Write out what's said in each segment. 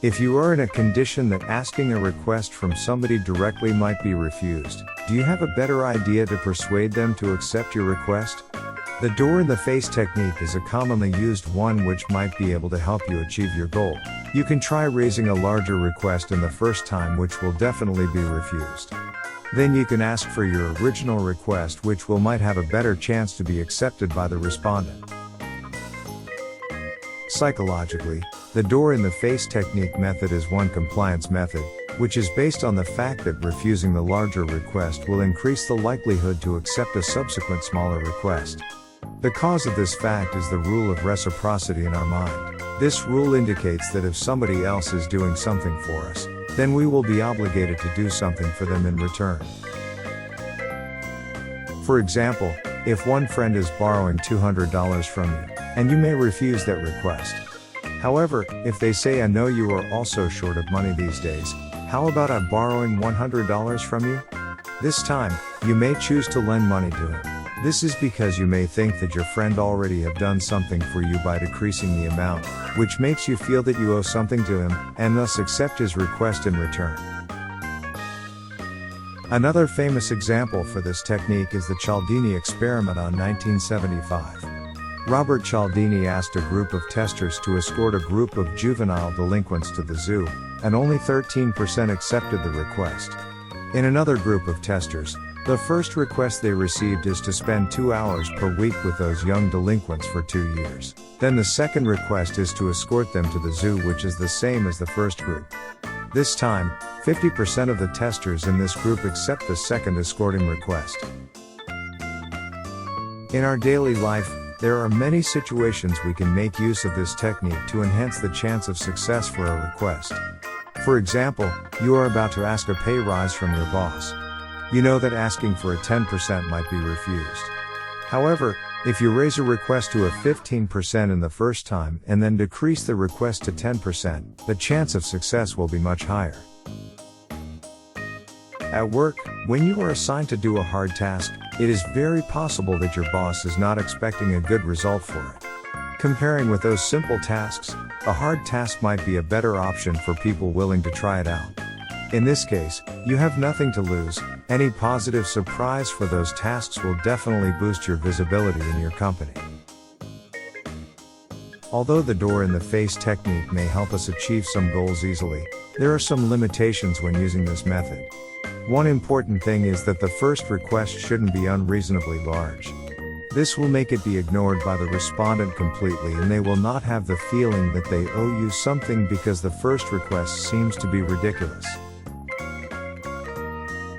If you are in a condition that asking a request from somebody directly might be refused, do you have a better idea to persuade them to accept your request? The door-in-the-face technique is a commonly used one which might be able to help you achieve your goal. You can try raising a larger request in the first time, which will definitely be refused. Then you can ask for your original request, which might have a better chance to be accepted by the respondent. Psychologically, the door-in-the-face technique method is one compliance method, which is based on the fact that refusing the larger request will increase the likelihood to accept a subsequent smaller request. The cause of this fact is the rule of reciprocity in our mind. This rule indicates that if somebody else is doing something for us, then we will be obligated to do something for them in return. For example, if one friend is borrowing $200 from you, and you may refuse that request. However, if they say, "I know you are also short of money these days, how about I borrowing $100 from you?" This time, you may choose to lend money to him. This is because you may think that your friend already have done something for you by decreasing the amount, which makes you feel that you owe something to him, and thus accept his request in return. Another famous example for this technique is the Chaldini Experiment on 1975. Robert Chaldini asked a group of testers to escort a group of juvenile delinquents to the zoo, and only 13% accepted the request. In another group of testers, the first request they received is to spend 2 hours per week with those young delinquents for 2 years. Then the second request is to escort them to the zoo, which is the same as the first group. This time, 50% of the testers in this group accept the second escorting request. In our daily life, there are many situations we can make use of this technique to enhance the chance of success for a request. For example, you are about to ask a pay rise from your boss. You know that asking for a 10% might be refused. However, if you raise a request to a 15% in the first time and then decrease the request to 10%, the chance of success will be much higher. At work, when you are assigned to do a hard task, it is very possible that your boss is not expecting a good result for it. Comparing with those simple tasks, a hard task might be a better option for people willing to try it out. In this case, you have nothing to lose. Any positive surprise for those tasks will definitely boost your visibility in your company. Although the door-in-the-face technique may help us achieve some goals easily, there are some limitations when using this method. One important thing is that the first request shouldn't be unreasonably large. This will make it be ignored by the respondent completely, and they will not have the feeling that they owe you something because the first request seems to be ridiculous.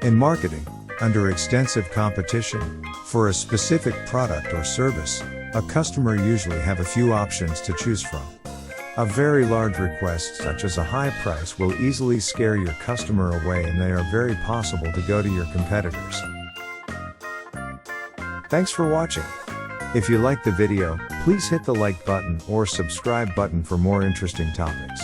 In marketing, under extensive competition, for a specific product or service, a customer usually have a few options to choose from. A very large request such as a high price will easily scare your customer away, and they are very possible to go to your competitors. Thanks for watching. If you liked the video, please hit the like button or subscribe button for more interesting topics.